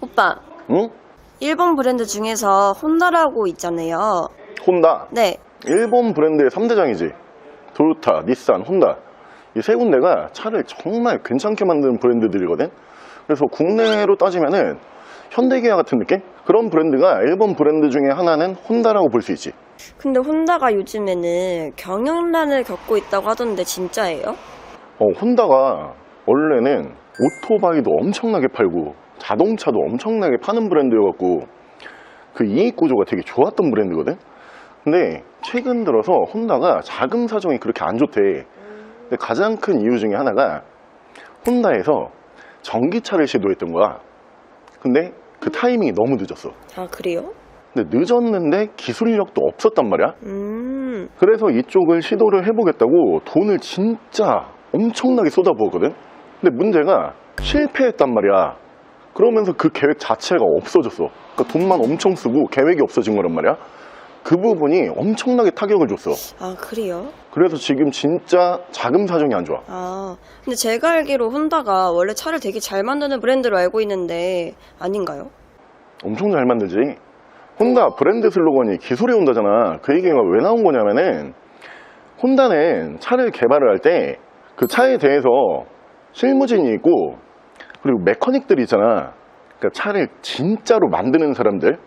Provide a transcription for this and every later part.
오빠, 응? 일본 브랜드 중에서 혼다라고 있잖아요. 혼다. 네. 일본 브랜드의 3대장이지. 도요타, 닛산, 혼다. 이 세 군데가 차를 정말 괜찮게 만드는 브랜드들이거든. 그래서 국내로 따지면은 현대기아 같은 느낌? 그런 브랜드가 일본 브랜드 중에 하나는 혼다라고 볼 수 있지. 근데 혼다가 요즘에는 경영난을 겪고 있다고 하던데 진짜예요? 혼다가 원래는 오토바이도 엄청나게 팔고 자동차도 엄청나게 파는 브랜드여갖고 그 이익 구조가 되게 좋았던 브랜드거든. 근데 최근 들어서 혼다가 자금 사정이 그렇게 안 좋대. 근데 가장 큰 이유 중에 하나가 혼다에서 전기차를 시도했던 거야. 근데 그 타이밍이 너무 늦었어. 아, 그래요? 근데 늦었는데 기술력도 없었단 말이야. 그래서 이쪽을 시도를 해보겠다고 돈을 진짜 엄청나게 쏟아부었거든. 근데 문제가 실패했단 말이야. 그러면서 그 계획 자체가 없어졌어. 그러니까 돈만 엄청 쓰고 계획이 없어진 거란 말이야. 그 부분이 엄청나게 타격을 줬어. 아, 그래요? 그래서 지금 진짜 자금 사정이 안 좋아. 아, 근데 제가 알기로 혼다가 원래 차를 되게 잘 만드는 브랜드로 알고 있는데 아닌가요? 엄청 잘 만들지. 혼다 브랜드 슬로건이 기술의 혼다잖아. 그 얘기가 왜 나온 거냐면은 혼다는 차를 개발을 할 때 그 차에 대해서 실무진이 있고 그리고 메커닉들이 있잖아. 그러니까 차를 진짜로 만드는 사람들.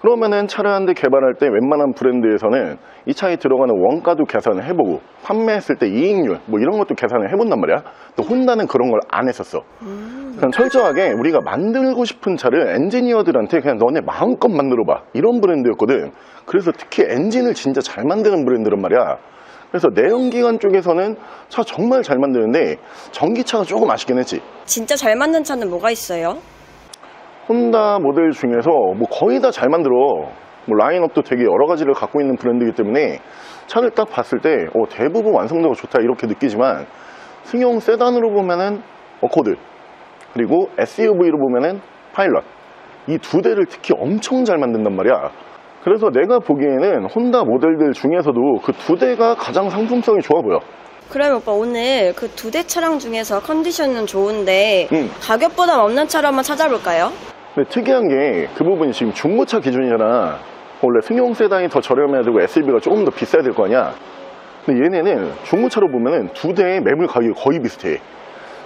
그러면은 차를 한 대 개발할 때 웬만한 브랜드에서는 이 차에 들어가는 원가도 계산을 해보고 판매했을 때 이익률 뭐 이런 것도 계산을 해본단 말이야. 또 혼다는 그런 걸 안 했었어. 그냥 철저하게 우리가 만들고 싶은 차를 엔지니어들한테 그냥 너네 마음껏 만들어봐 이런 브랜드였거든. 그래서 특히 엔진을 진짜 잘 만드는 브랜드란 말이야. 그래서 내연기관 쪽에서는 차 정말 잘 만드는데 전기차가 조금 아쉽긴 했지. 진짜 잘 만든 차는 뭐가 있어요? 혼다 모델 중에서 뭐 거의 다 잘 만들어. 뭐 라인업도 되게 여러 가지를 갖고 있는 브랜드이기 때문에 차를 딱 봤을 때 대부분 완성도가 좋다 이렇게 느끼지만 승용 세단으로 보면은 어코드 그리고 SUV로 보면은 파일럿 이 두 대를 특히 엄청 잘 만든단 말이야. 그래서 내가 보기에는 혼다 모델들 중에서도 그 두 대가 가장 상품성이 좋아 보여. 그럼 오빠 오늘 그 두 대 차량 중에서 컨디션은 좋은데 가격 부담 없는 차로 한번 찾아볼까요? 근데 특이한 게 그 부분이 지금 중고차 기준이잖아. 원래 승용 세단이 더 저렴해야 되고 SUV가 조금 더 비싸야 될 거 아니야. 근데 얘네는 중고차로 보면은 두 대의 매물 가격이 거의 비슷해.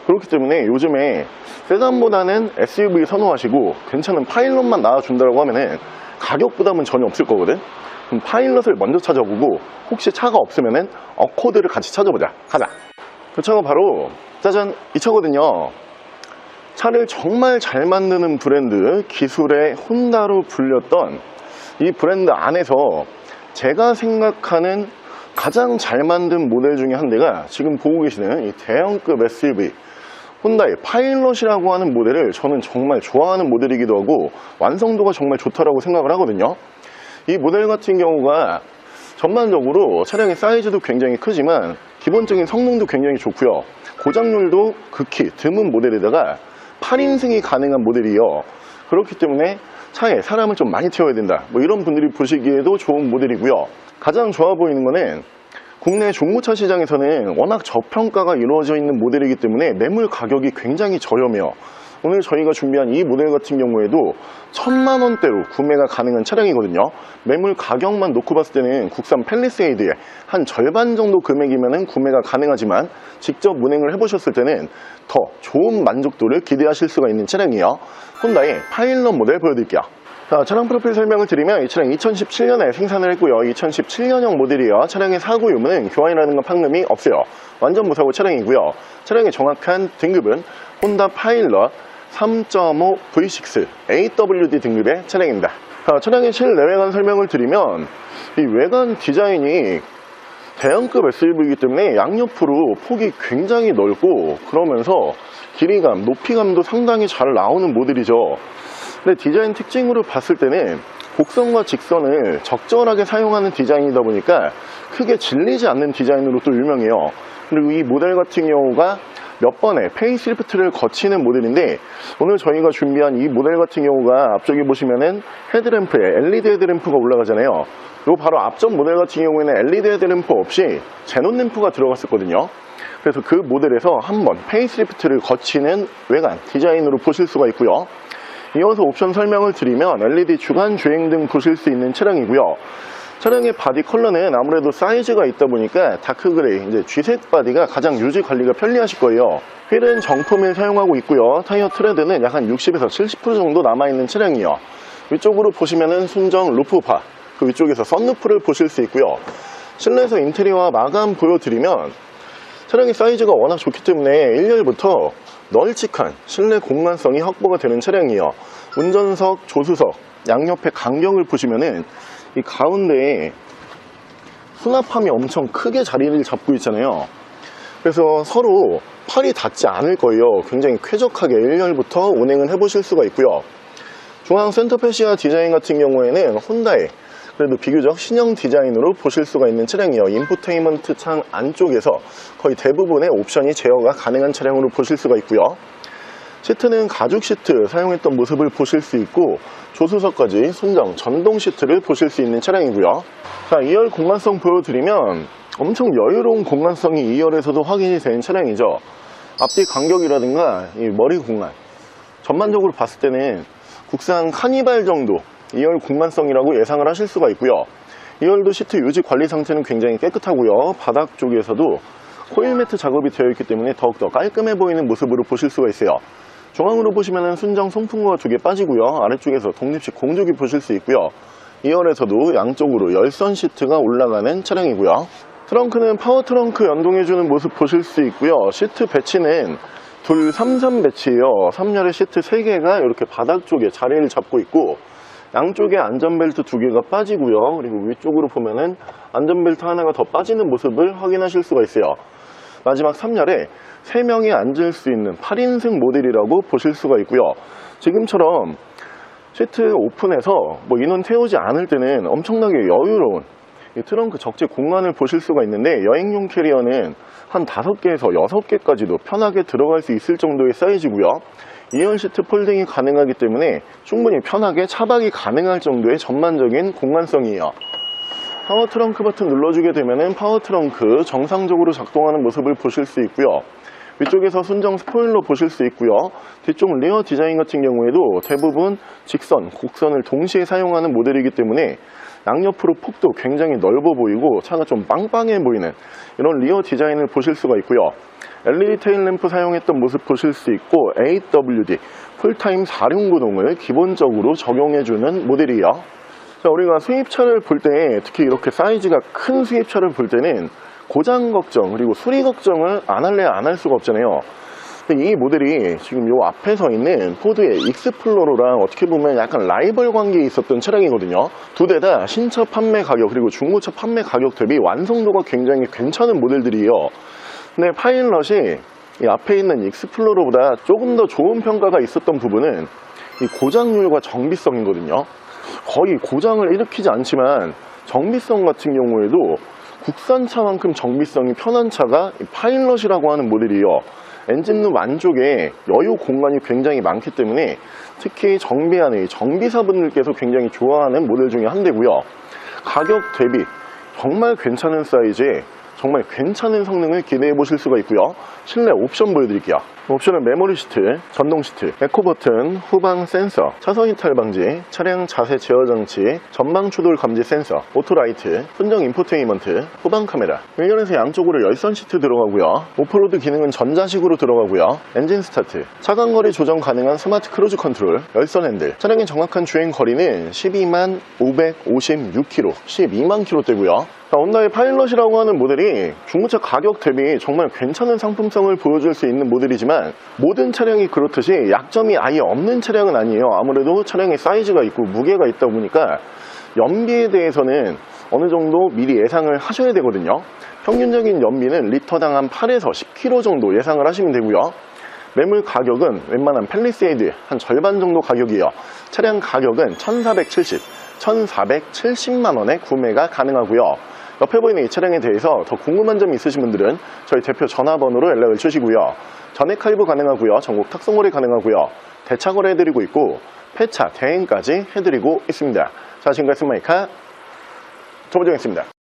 그렇기 때문에 요즘에 세단보다는 SUV 선호하시고 괜찮은 파일럿만 나와준다고 하면은 가격 부담은 전혀 없을 거거든. 그럼 파일럿을 먼저 찾아보고 혹시 차가 없으면은 어코드를 같이 찾아보자. 가자. 그 차가 바로 짜잔 이 차거든요. 차를 정말 잘 만드는 브랜드 기술의 혼다로 불렸던 이 브랜드 안에서 제가 생각하는 가장 잘 만든 모델 중에 한 대가 지금 보고 계시는 이 대형급 SUV 혼다의 파일럿이라고 하는 모델을 저는 정말 좋아하는 모델이기도 하고 완성도가 정말 좋다라고 생각을 하거든요. 이 모델 같은 경우가 전반적으로 차량의 사이즈도 굉장히 크지만 기본적인 성능도 굉장히 좋고요. 고장률도 극히 드문 모델에다가 8인승이 가능한 모델이요. 그렇기 때문에 차에 사람을 좀 많이 태워야 된다 뭐 이런 분들이 보시기에도 좋은 모델이고요. 가장 좋아 보이는 거는 국내 중고차 시장에서는 워낙 저평가가 이루어져 있는 모델이기 때문에 매물 가격이 굉장히 저렴해요. 오늘 저희가 준비한 이 모델 같은 경우에도 1000만 원대로 구매가 가능한 차량이거든요. 매물 가격만 놓고 봤을 때는 국산 팰리세이드의 한 절반 정도 금액이면 구매가 가능하지만 직접 운행을 해보셨을 때는 더 좋은 만족도를 기대하실 수가 있는 차량이에요. 혼다의 파일럿 모델 보여드릴게요. 자, 차량 프로필 설명을 드리면 이 차량 2017년에 생산을 했고요. 2017년형 모델이에요. 차량의 사고 유무는 교환이라는 판금이 없어요. 완전 무사고 차량이고요. 차량의 정확한 등급은 혼다 파일럿 3.5 V6 AWD 등급의 차량입니다. 자, 차량의 실내외관 설명을 드리면 이 외관 디자인이 대형급 SUV이기 때문에 양옆으로 폭이 굉장히 넓고 그러면서 길이감, 높이감도 상당히 잘 나오는 모델이죠. 근데 디자인 특징으로 봤을 때는 곡선과 직선을 적절하게 사용하는 디자인이다 보니까 크게 질리지 않는 디자인으로 또 유명해요. 그리고 이 모델 같은 경우가 몇 번의 페이스리프트를 거치는 모델인데 오늘 저희가 준비한 이 모델 같은 경우가 앞쪽에 보시면은 헤드램프에 LED 헤드램프가 올라가잖아요. 요 바로 앞전 모델 같은 경우에는 LED 헤드램프 없이 제논 램프가 들어갔었거든요. 그래서 그 모델에서 한번 페이스리프트를 거치는 외관 디자인으로 보실 수가 있고요. 이어서 옵션 설명을 드리면 LED 주간 주행등 보실 수 있는 차량이고요. 차량의 바디 컬러는 아무래도 사이즈가 있다 보니까 다크 그레이, 이제 쥐색 바디가 가장 유지 관리가 편리하실 거예요. 휠은 정품을 사용하고 있고요. 타이어 트레드는 약 한 60에서 70% 정도 남아있는 차량이에요. 위쪽으로 보시면은 순정 루프바, 그 위쪽에서 썬루프를 보실 수 있고요. 실내에서 인테리어와 마감 보여드리면 차량의 사이즈가 워낙 좋기 때문에 1열부터 널찍한 실내 공간성이 확보가 되는 차량이에요. 운전석, 조수석, 양옆에 간격을 보시면은 이 가운데에 수납함이 엄청 크게 자리를 잡고 있잖아요. 그래서 서로 팔이 닿지 않을 거예요. 굉장히 쾌적하게 1열부터 운행을 해보실 수가 있고요. 중앙 센터페시아 디자인 같은 경우에는 혼다의 그래도 비교적 신형 디자인으로 보실 수가 있는 차량이에요. 인포테인먼트 창 안쪽에서 거의 대부분의 옵션이 제어가 가능한 차량으로 보실 수가 있고요. 시트는 가죽 시트 사용했던 모습을 보실 수 있고 조수석까지 순정 전동 시트를 보실 수 있는 차량이고요. 자, 2열 공간성 보여드리면 엄청 여유로운 공간성이 2열에서도 확인이 되는 차량이죠. 앞뒤 간격이라든가 이 머리 공간 전반적으로 봤을 때는 국산 카니발 정도 2열 공간성이라고 예상을 하실 수가 있고요. 2열도 시트 유지 관리 상태는 굉장히 깨끗하고요. 바닥 쪽에서도 코일 매트 작업이 되어 있기 때문에 더욱더 깔끔해 보이는 모습으로 보실 수가 있어요. 중앙으로 보시면 순정 송풍구가 2개 빠지고요. 아래쪽에서 독립식 공조기 보실 수 있고요. 2열에서도 양쪽으로 열선 시트가 올라가는 차량이고요. 트렁크는 파워 트렁크 연동해주는 모습 보실 수 있고요. 시트 배치는 둘 3, 배치예요. 3열에 시트 3개가 이렇게 바닥 쪽에 자리를 잡고 있고 양쪽에 안전벨트 2개가 빠지고요. 그리고 위쪽으로 보면은 안전벨트 하나가 더 빠지는 모습을 확인하실 수가 있어요. 마지막 3열에 3명이 앉을 수 있는 8인승 모델이라고 보실 수가 있고요. 지금처럼 시트 오픈해서 뭐 인원 태우지 않을 때는 엄청나게 여유로운 이 트렁크 적재 공간을 보실 수가 있는데 여행용 캐리어는 한 5개에서 6개까지도 편하게 들어갈 수 있을 정도의 사이즈고요. 2열 시트 폴딩이 가능하기 때문에 충분히 편하게 차박이 가능할 정도의 전반적인 공간성이에요. 파워 트렁크 버튼 눌러주게 되면 파워 트렁크 정상적으로 작동하는 모습을 보실 수 있고요. 위쪽에서 순정 스포일러 보실 수 있고요. 뒤쪽 리어 디자인 같은 경우에도 대부분 직선, 곡선을 동시에 사용하는 모델이기 때문에 양옆으로 폭도 굉장히 넓어 보이고 차가 좀 빵빵해 보이는 이런 리어 디자인을 보실 수가 있고요. LED 테일 램프 사용했던 모습 보실 수 있고 AWD 풀타임 4륜구동을 기본적으로 적용해주는 모델이에요. 자, 우리가 수입차를 볼 때 특히 이렇게 사이즈가 큰 수입차를 볼 때는 고장 걱정 그리고 수리 걱정을 안 할래 안 할 수가 없잖아요. 근데 이 모델이 지금 요 앞에 서 있는 포드의 익스플로러랑 어떻게 보면 약간 라이벌 관계에 있었던 차량이거든요. 두 대 다 신차 판매 가격 그리고 중고차 판매 가격 대비 완성도가 굉장히 괜찮은 모델들이에요. 근데 파일럿이 이 앞에 있는 익스플로러보다 조금 더 좋은 평가가 있었던 부분은 이 고장률과 정비성이거든요. 거의 고장을 일으키지 않지만 정비성 같은 경우에도 국산차만큼 정비성이 편한 차가 파일럿이라고 하는 모델이에요. 엔진룸 안쪽에 여유 공간이 굉장히 많기 때문에 특히 정비하는 정비사분들께서 굉장히 좋아하는 모델 중에 한 대고요. 가격 대비 정말 괜찮은 사이즈에 정말 괜찮은 성능을 기대해 보실 수가 있고요. 실내 옵션 보여드릴게요. 옵션은 메모리 시트, 전동 시트, 에코 버튼, 후방 센서, 차선 이탈 방지, 차량 자세 제어 장치, 전방 추돌 감지 센서, 오토라이트, 순정 인포테인먼트, 후방 카메라. 1열에서 양쪽으로 열선 시트 들어가고요. 오프로드 기능은 전자식으로 들어가고요. 엔진 스타트, 차간 거리 조정 가능한 스마트 크루즈 컨트롤, 열선 핸들. 차량의 정확한 주행 거리는 12만 556km, 12만 km대고요. 혼다의 파일럿이라고 하는 모델이 중고차 가격 대비 정말 괜찮은 상품성을 보여줄 수 있는 모델이지만 모든 차량이 그렇듯이 약점이 아예 없는 차량은 아니에요. 아무래도 차량의 사이즈가 있고 무게가 있다 보니까 연비에 대해서는 어느 정도 미리 예상을 하셔야 되거든요. 평균적인 연비는 리터당 한 8에서 10km 정도 예상을 하시면 되고요. 매물 가격은 웬만한 팰리세이드 한 절반 정도 가격이에요. 차량 가격은 1470만 원에 구매가 가능하고요. 옆에 보이는 이 차량에 대해서 더 궁금한 점이 있으신 분들은 저희 대표 전화번호로 연락을 주시고요. 전액 할부 가능하고요. 전국 탁송거래 가능하고요. 대차 거래 해드리고 있고 폐차, 대행까지 해드리고 있습니다. 자, 지금까지 스마이카 조보정이었습니다.